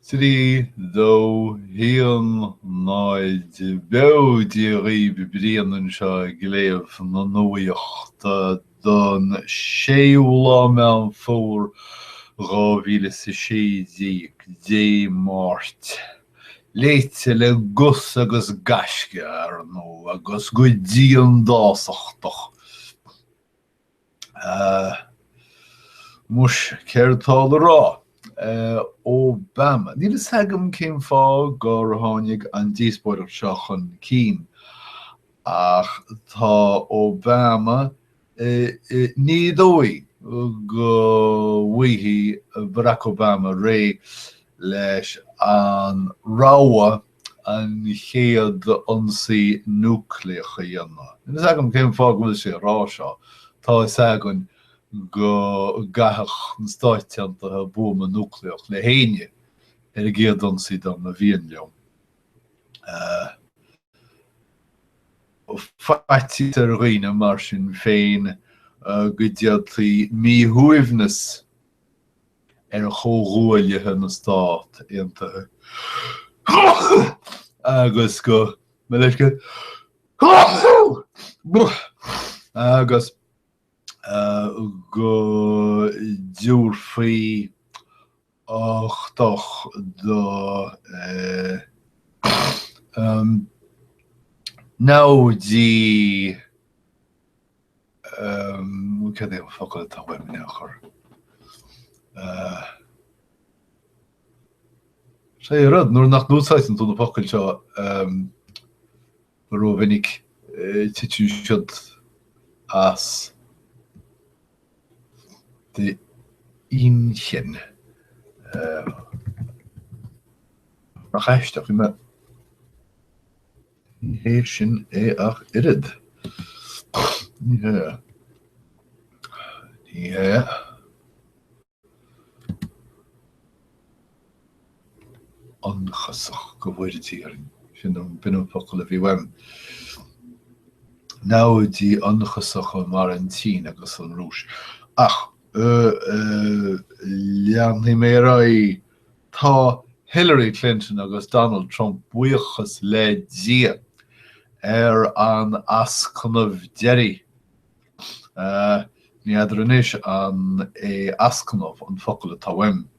Trí dó híon náid beúdí Ráib bríanann seo gléamh na nuacht don séúla me an fór 2016 dé máirt. Léite le gus agus gaisce ar nó agus go díon dásachtach. Mus ceirtá le rá. Obama. Ní is hagam céim fá gur tháinig an díospóireacht seo chun cín. Ach tá Obama ní dóigh go bhuaithí Barack Obama ré leis an ráha an chéad ionsaí núicléacha dhéanamh. Ní is hagam céim fá go bhfuil sé rá seo. Tá is agan go gathach an stáitianta búma núicléach le héine ar a géad ionsaí don na bhíon leom. Faití ar roiine mar sin féin go dtéaltaí míthúimhneas ar a chomhdhuailithe na stát aontaithe. Agus go me leis go agus go dúr faoi áchtach do náidí cad é focail tá bhaim neachar. Sé rud nuair nach núsáisan tú na focail seo ro vinnig titú siad as de inchen. Nach eisteach i me héir sin é ach irid. Ní anchasach go bhfuir tíaring sin an bin focail a bhí weim. Náidí anchasacha mar an tí agus an rúis. Ach, leannaí Meiriceá tá Hillary Clinton agus Donald Trump buíochas le dia ar an ascannamh deiridh. Ní iadidir is an é ascannamh an focail atá weim.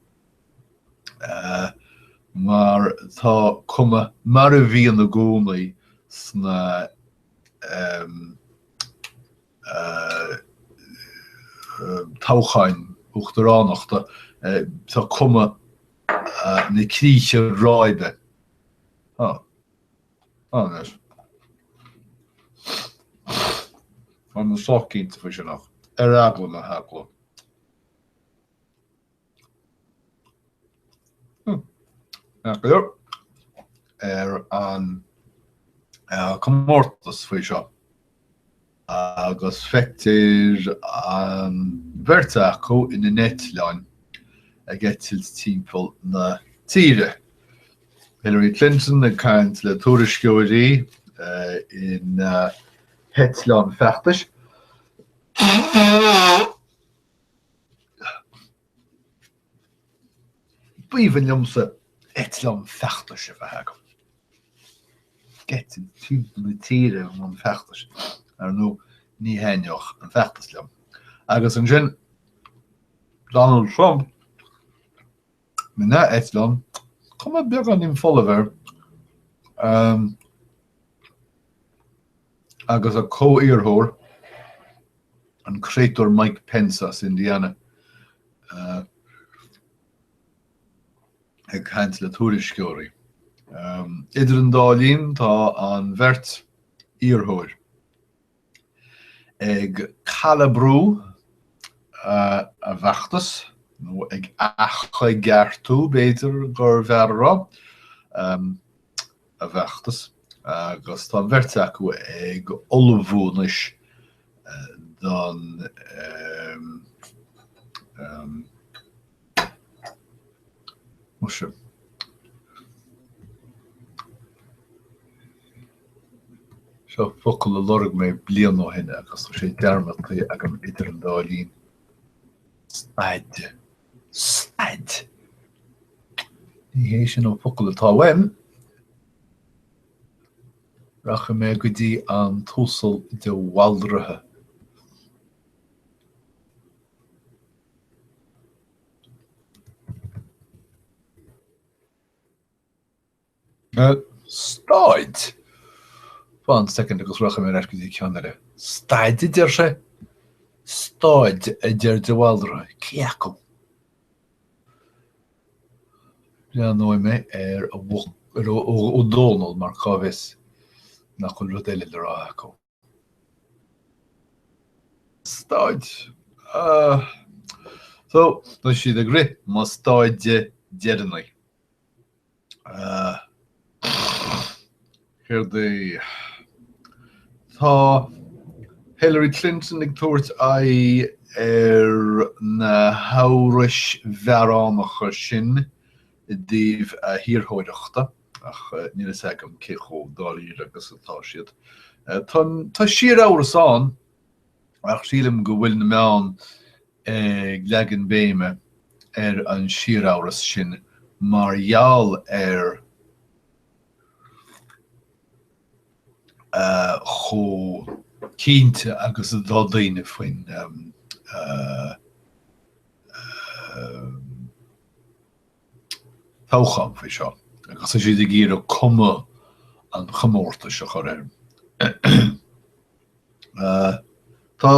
Mar tá cuma mar a bhíon na gcónaí sna táchain uachtaránachta tá cuma na críche Ráibe. Nes. An na sácínta fa sin nach. Ar agla na hagla. Ar an comórtas fa seo. Agus feictir an bhirrta acu ina netlein a gceitilt timpeall na tíre. Hillary Clinton a caint le tuairisciúirí in hetlein feachtais. Bíomhann liomsa hetlein feachtais a bheit agam. Gceitilt timpeall na tíre an feachtais. Ar nó ní héineoch an feachtas leom. Agus an sin Donald Trump me na Eitleán cuma beag an im follower agus a co-íorthóir an créator Mike Pence as Indiana ag caint le tuairisciúirí. Idir an dálín tá an bheirt íorthóir ag calabrú a bheachtas, nó ag acha geartú béidir gur bhearrá a bheachtas, agus tá bheirt acu ag olbhúnis don muise. Seo focail a lorg mé bliain ó hine agus sé dearmad ag an idir an dálín. Staid. Ní hé sin ó focail atá wein, racha mé go dtí an túsal de bhaldrathe. Stáid. Fáin second agus racha mé go dtí ceannaire. Stáid idir sé? Stáid idir de bhaldrathe. Ceacail. Bhíonn nó mé ó dónal mar cábhis nach chun rud eile le rá acu. Stáid. So, tá siad a grith má stáid dearanaí. Céir tá Hillary Clinton ag tuairt na hamhrais bhearánacha sin díobh thíorthóireachta ach níl is agam cé chó dáír agus atá siad. Tá siar áras ach sílim go bhfuil na meán leagan béime an siar áras sin margheall cho cínte agus a dádaine faoin tácham fé seo. Agus a siad a gír a cuma an chamórta se chu raibh. Tá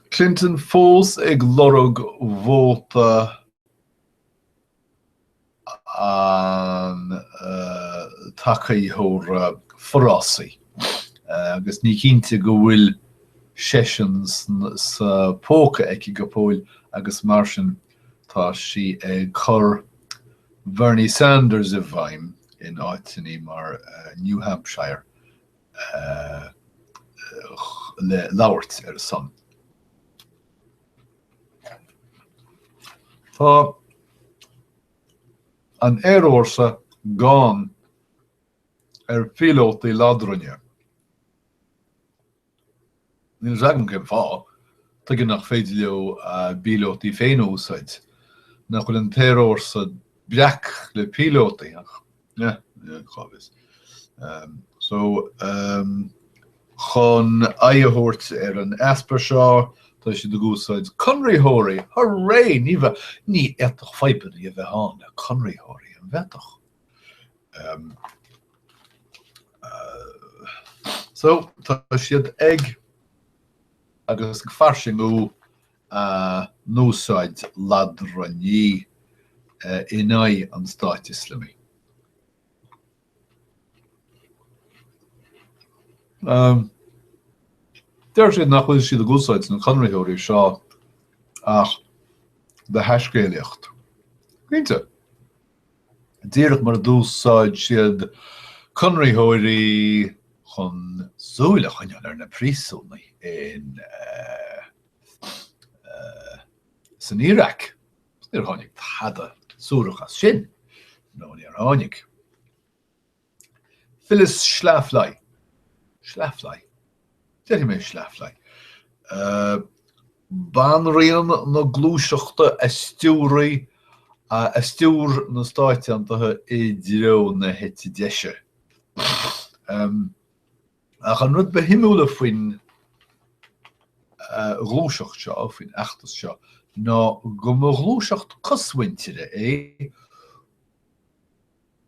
Clinton fós ag lorug vóta an tacaíthóir Farasaí. Agus ní cínte go bhfuil sessions sa póca ag go póil agus mar sin tá si ag chur Bernie Sanders a bhaim in áitiní mar New Hampshire le labhairt son. Tá an airórsa gán Píolótaí Ladrainn. Níl agam cén fá, tuigim nach féidir leo Píolótaí féin úsáid. Nach bhfuil an téarórsa beach le Píolótaí ach. Chábhis. So, chun aithóirt an easpar seo, tá si do gúsáid conraíthóirí, hooray, ní éadach feipead a bheith hána, conraíthóirí an bheitach. So, tá siad ag agus go farsing ó núsáid Ladrainn inai an Stáit Islami. Deir siad nach bhfuil siad a gúsáid na conraíthóirí seo ach de theiscéalaíocht. Cínte. Díreach mar dúsáid siad conraíthóirí chun súile chuineáil ar na príosúnaí in san Iarrac. Níor tháinig tada súrachas sin, nó níor tháinig. Phyllis Schlafly. Schlafly. Deir mé Schlafly. Banríon na glúiseachta stiúraí a stiúr na stáitiantathe I ddreo na hete deise. Ach an rud behimúla faoin glúiseacht seo, faoin achtas seo, ná go mo glúiseacht coshaintire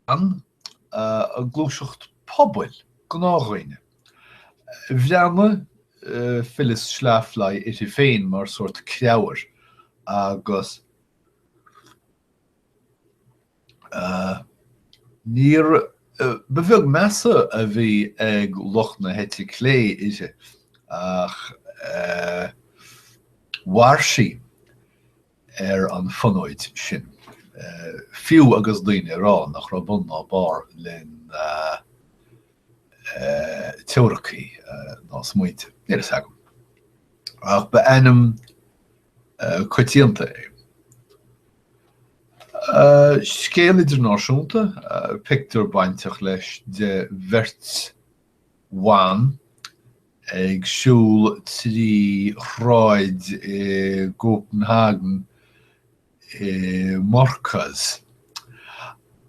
an a glúiseacht pobail go nághine. Bheanna Phyllis Schlafly iti féin mar sort creabhair agus níor bheadh measa a bhí ag loch na hete clé ise ach mhairsigh an fionóid sin. Fiú agus daoine rá nach ra bun ná bar len teorachaí ná smuointe. Níor is agam. Ach ba enam coitianta scéal idirnáisiúnta pictiúr bainteach leis de bhirt bhain ag siúl trí chráid I Copenhagen Morcas.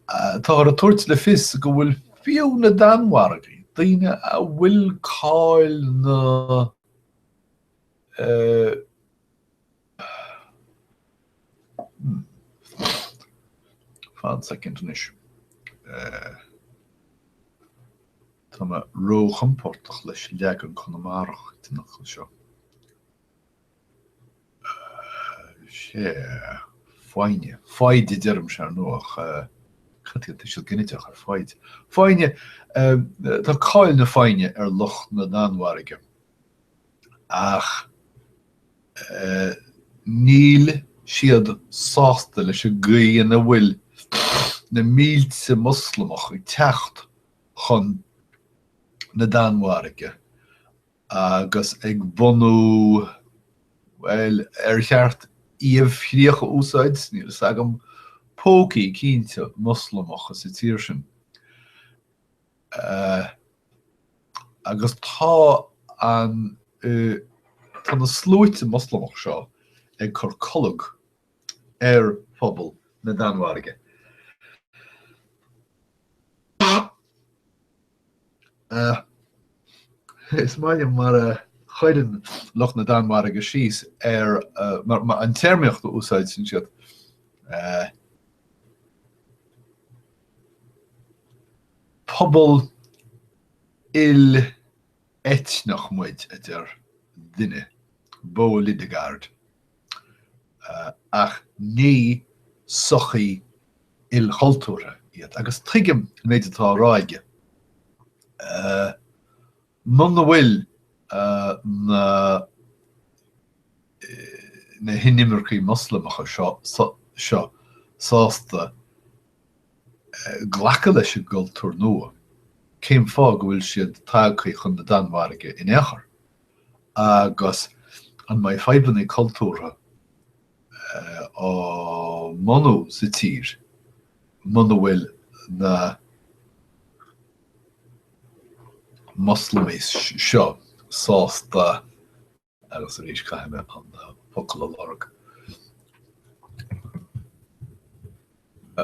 Tá ar a tuairt le fios go bhfuil fiú na Danmhairgaí, daoine a bhfuil cáil na fan second inis. Tá ma róchan portach leis legan Conamárach tinach seo. Sé fáine. Fáide dearm se ar nuach Chatí is ginniteach ar fáid. Fáine, tá cáil na fáine ar loch na Danmhairge. Ach, níl siad sásta leis a gaon a bhfuil na mílte Muslimach ag teacht chun na Danmhairge agus ag bunú well cheart íomh chríocha úsáid níl sagam pócaí cínte Muslimach is i tír sin. Agus tá na slúite Muslimach seo ag chur collag ar phobal na Danmhairge. Is maiim mar chuireann loch na Danmhairge síos ar mar an termíocht úsáid sin siad. Pobal il etnach muid idir duine bó lidegard. Ach ní sochaí il choltúra iad. Agus tuigim méid atá ráige. Muna bhfuil na hinnimirchaí Muslimacha seo sásta ghlacha leis a gultúr nua. Céim fá go bhfuil siad tágaí chun na Danmhairge in éachar. Agus an mai feibanna cultúra á manú sa tír, muna bhfuil na Muslimis seo sásta agus a rís caiime an focail a lorg.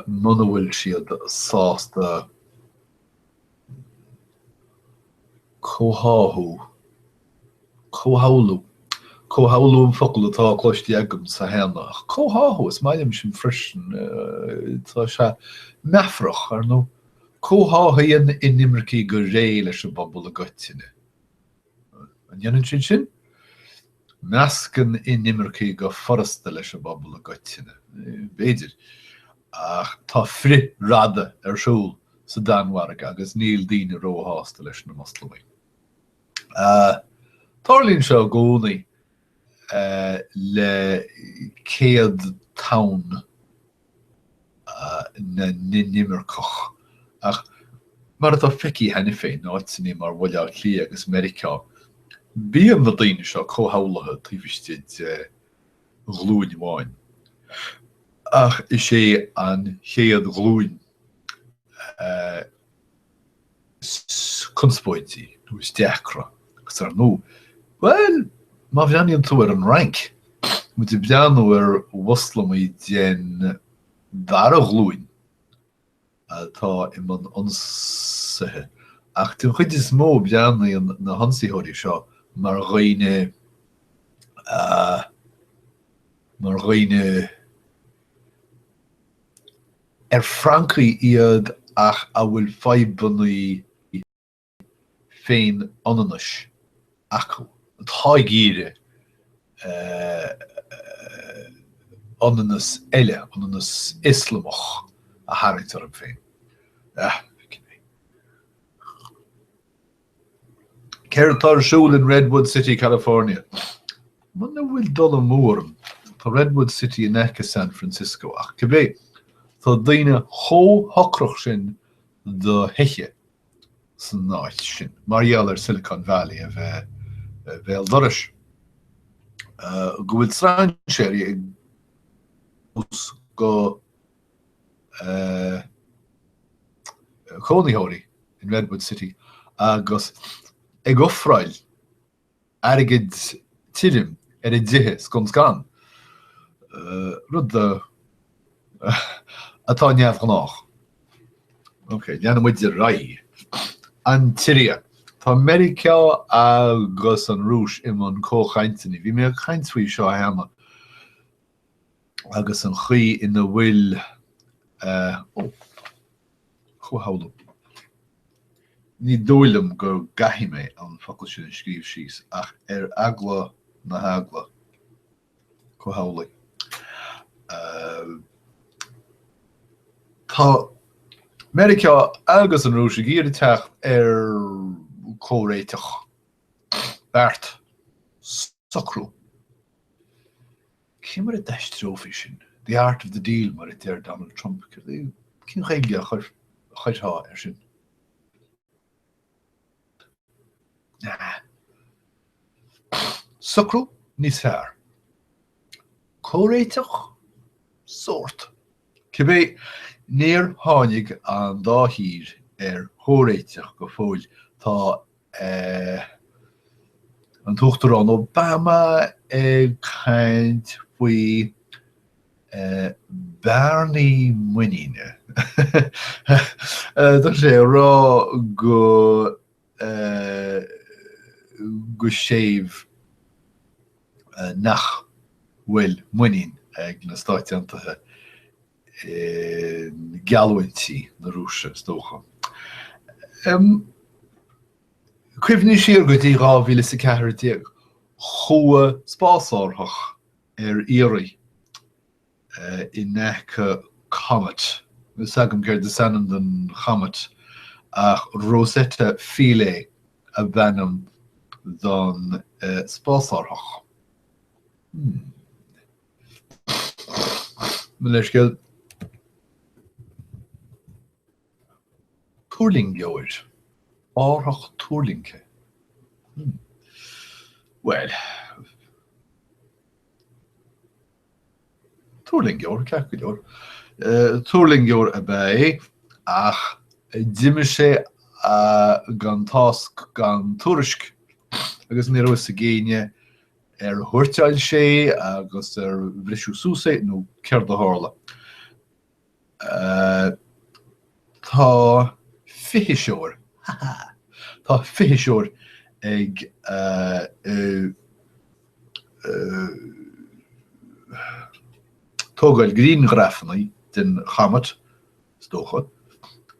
Muna bhfuil siad sásta cóháú an focail atá cloistí agam sa héanach. Cóháú is maiim sin frisin tá se meafrach ar nó cóháthaí in nimmercí go ré leis a bobbal a goitiine. An dhéanann sin? Meascan in nimmercí go forasta leis a bobbal a goitiine. Béidir. Ach tá fri rada ar siúl sa Danmhairge agus níl daoine róhásta leis na Muslimí. Tarlíonn seo gcónaí le Chéad town na nimmercach. Ach, mar atá feici henne féin áitiní mar bhfuil clí agus Meiriceá. Bíonn na daoine seo cóthawlatha tíbhistid glúin bháin. Ach is sé an chéad glúin conspóidí, nó is deachra, agus ar nó. Well, má bheaníonn tú ar an rank. Mu i bheanú ar Muslimí den dar a glúin. Tá i man ionsaithe. Ach tú chuid is mó bheannaí na hansaíthirí seo mar roiine ar Francaí iad ach a bhfuil feibannaí féin ananas acu. Tá gíre ananas eile, ananas Islamach a hairtar an féin. Céir atá siúil in Redwood City, California. Muna bhfuil dul an mórm. Tá Redwood City in Echa San Francisco ach cibé. Tá daoine thocrach sin do heiche san náit sin. Mariaal ar Silicon Valley a bheith doris. Go bhfuil sráin séirí ag go Coneyhory in Redwood City agus ag offrail airgid tirim ar a ddithe sconscan. Rud atá neamh gnách. Ok, leanana muid de Ráib. An tíre. Tá Meiriceá agus an rúis imón cóchaintení. Bhí mé chaintfuí seo heama. Agus an chuí ina bhfuil chuhabhla. Ní dóilm gur gaithí mé an focail sin scríomh síos ach agla na hagla chuhabhla. Tá Meiriceá agus an rúis a gcíre teach córéiteach. Bart. Socrú. Cé mar a deistrófi sin? The Art of the Deal mar a deir Donald Trump. Cyn chaige chuirtá sin. Socrú níos fearr. Córéiteach sort. Cibé níor tháinig an dá hír chóréiteach go fóil tá an tuachtarán Obama ag caint faoi Barney muine. Tá sé rá go séimh nach bhfuil muine ag na Stáit Aontaithe Ionsaí na Rúise stócha. Cuimhní siar go dtí 2040 chua spásárthach Iorraí I necha comet. Nus agam céir de sanan den chamet ach Rosetta Philae a bheanam don spásárthach. Leisceil túrlingjóir. Árthach túrlingce. Well, túrlingjóir, ceacailjóir. Túrlingjóir a bé ach d'imime sé gan tasc gan tuairisc agus ní raibh sa géine thuirteáil sé agus bhrisú súsa nó ceir do tharla. Tá fichiseoir. Tá fichiseoir ag tógáil grínghreafanaí den chamet stócha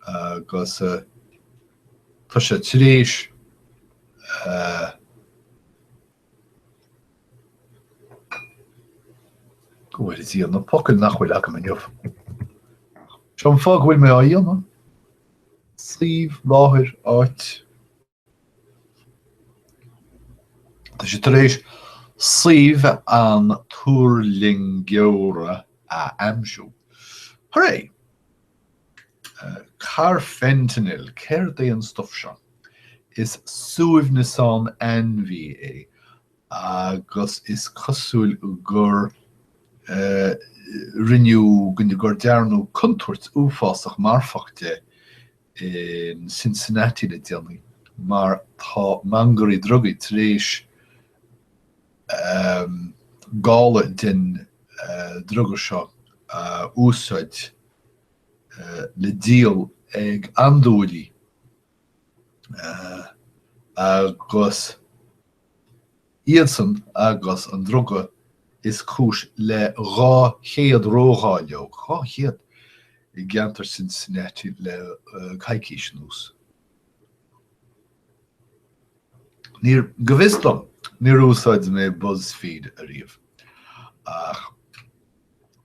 agus tá sé tréis go bhfuil is íon na pocail nach bhfuil acha an jobh. Sean fág bhfuil mé á íon Sríomh láthir áit. Tá sé tréis sríomh an túrlingjóra a amsú. Hooray! Car fentanyl, céir é an stuff seo, is suamhnasáin NVA agus is cosúil gur riniu gunne gur dearnú contúirt úfásach marfachte in Cincinnati le déanaí, mar tá mangurí drugaí tréis gála den druga seo úsáid le díal ag andúlaí agus iadsan agus an druga is cúis le chéad rógáileo, chéad I gceantar Cincinnati le caiiciis nús. Níor go bhfioslam, níor úsáid mé BuzzFeed a riamh.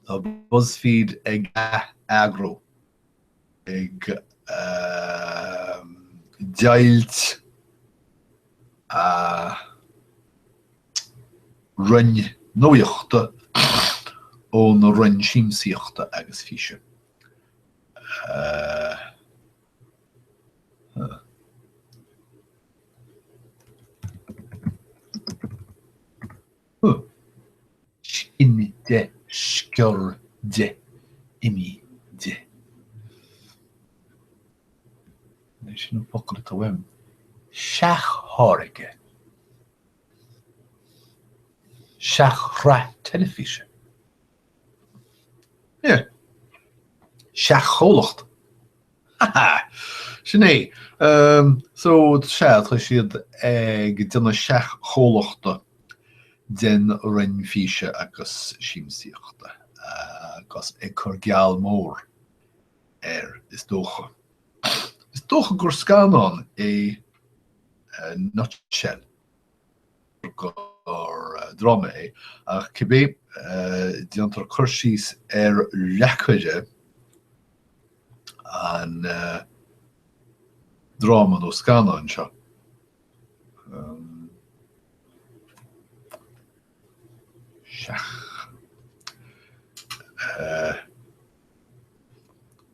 Tá BuzzFeed ag agro, ag deilt rinn nóíochta ó na rinn síimsíochta agus físe. Sin de scior de imi de. Sin pocal a wem. Seach háige. Seach ra telefíse. Yeah. seach cholacht. Sinné, so Chéad chu siad ag duna seach chólachta den rinn físe agus síimsíochta agus ag chur geal mór is dócha. Is dócha gur scanán é nutshell gur drama é ach cibé diantar chursís lechuide an drama nó scanán seo.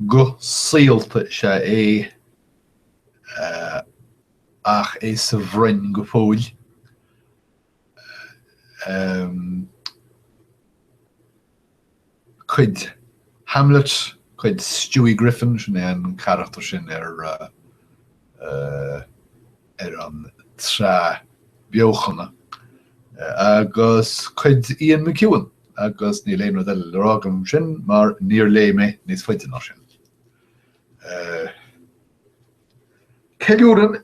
Go síalta se é ach é sa bhrein go fóil. Cuid Hamlet, cuid Stewie Griffin sin an charachtar sin an tra beochanna. Agus cuid Ian McEwan agus ní léon rud eile rágam sin mar níor lé mé níos faide ná sin. Ceiliúran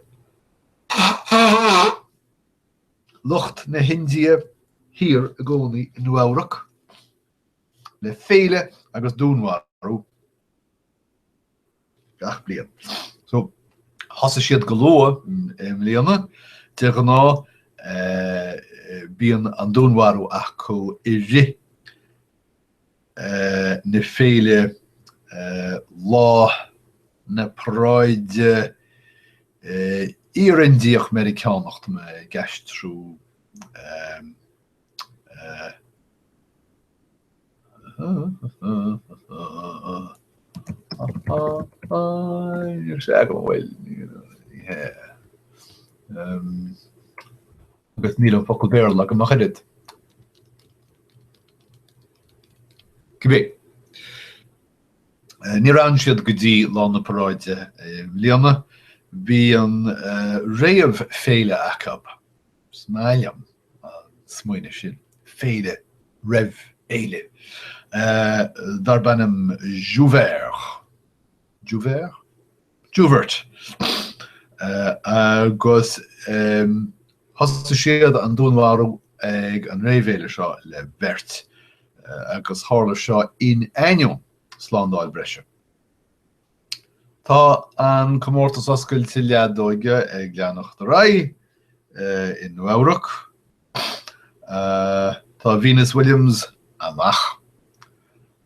lucht na Hindia hir a gcónaí Nuacht le féile agus dúnmharú gach bliain. So thosa siad go leor mbliana de go ná bíonn an dúnmharú acu I ri na féile lá na práide Íorindíoch Meiriceánacht me gceist trú sé go bhfuil agus níl an focail béir le go machid. Cibé ní ran siad go dtí lá na paráide mbliana bhí an réamh féile acab smaillam smuoine sin féile raibh éile dar bannam Jouvert agus thosa siad an dúnmharú ag an réamhéile seo le beirt agus tharla seo in ainneoin sláándáil breise. Tá an comórtas oscail tileadóige ag leannacht Ráib in Nuacht. Tá Venus Williams amach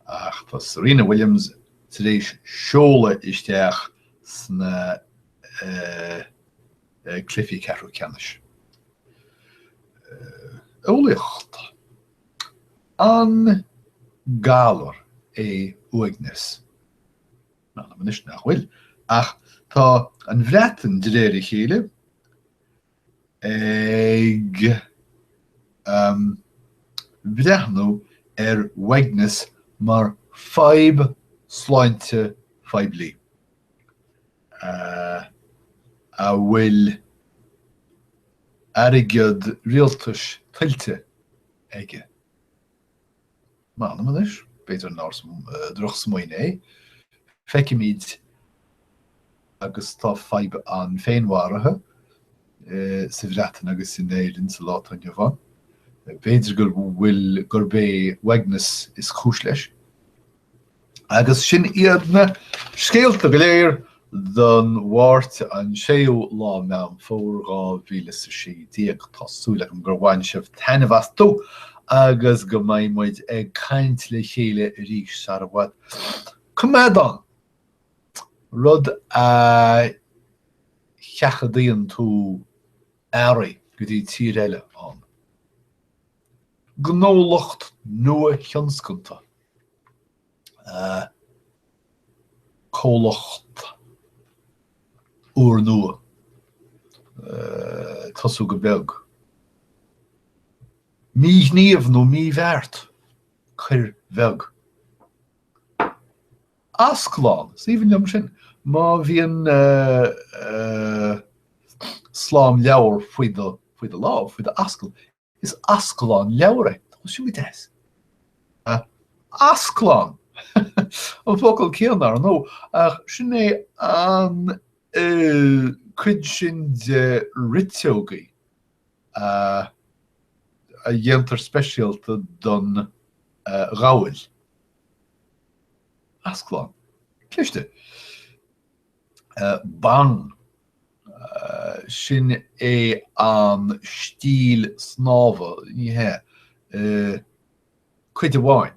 ach tá Serena Williams taréis seola isteach sna Cliffy Carroll Canis. Ólaocht an gálar é uignis. Na manis nachhfuil ach tá an bhreatain de réir chéile ag bhreathnú uignis mar 5 sláinte 5 lí. A bhfuil airgead rialtas tuilte aige. Má na manis beidir droch smuoine é. Feicimid agus tá 5 an féinmharathe sa bhreatain agus in éireann sa látain Jovan. Beidir gur bhfuil gur bé uignis is chúis leis. Agus sin iadna scéalta go léir don bhairt an 6 lá meán fór 2010 tásúla an gur bhain sibh tainmhas agus go mbeidh ag caint le chéile rís sarabhad. Cuméad rud a cheachadaíonn tú éirí go dtí tír eile an. Gnólacht nua thionscnta. Cólacht úr nua. Tasú go beag. Mí níomh nó mí bheart chuir bheag. Asclán, Stephen Yum sin, má bhíon slám leabhar faoi de lámh, faoi de ascail. Is asclán leabhar é, tá sin des. Asclán, An focail céannar nó ach sinné an cuid sin de riteogaí a dhéantar speisialta don ráil. Asclán. Cliste. Bang. Sin é an stíl snáva ní cuid amháin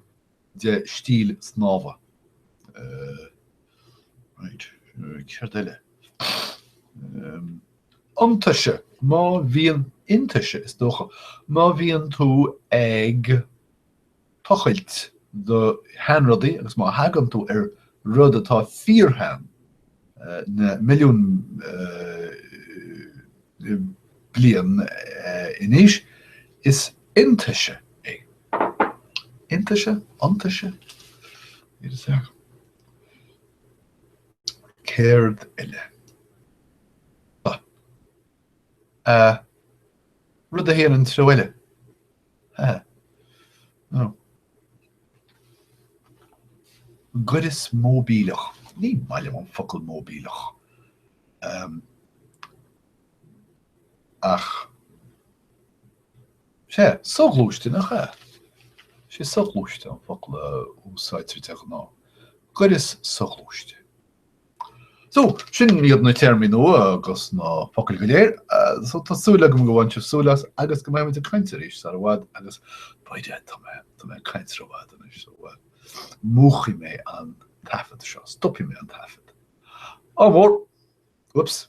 de stíl snáva. Right. Ceir duile. Antaise. Má bhíonn intaise is dócha. Má bhíonn tú ag tochailt do hanrudaí agus má hagann tú rud atá fíorthain na milliún blian inis is intaise é. Intaise? Antaise? Céard eile. Rud a héann tro eile. No. Goris móbílach. Ní maiile an focail móbílach. Ach sé soglúiste nach sé soglúiste an focail úsáitir teach ná. Goris soglúiste. So, sin iad na terminó agus na focail go léir, so tásúla go bhaintse súlas agus go maiid a caiintear is ar bhd agus baide tá mé caiintear a bhd an is so múchi mé an tafad seo, stoppi mé an tafad. Ámór, whoops.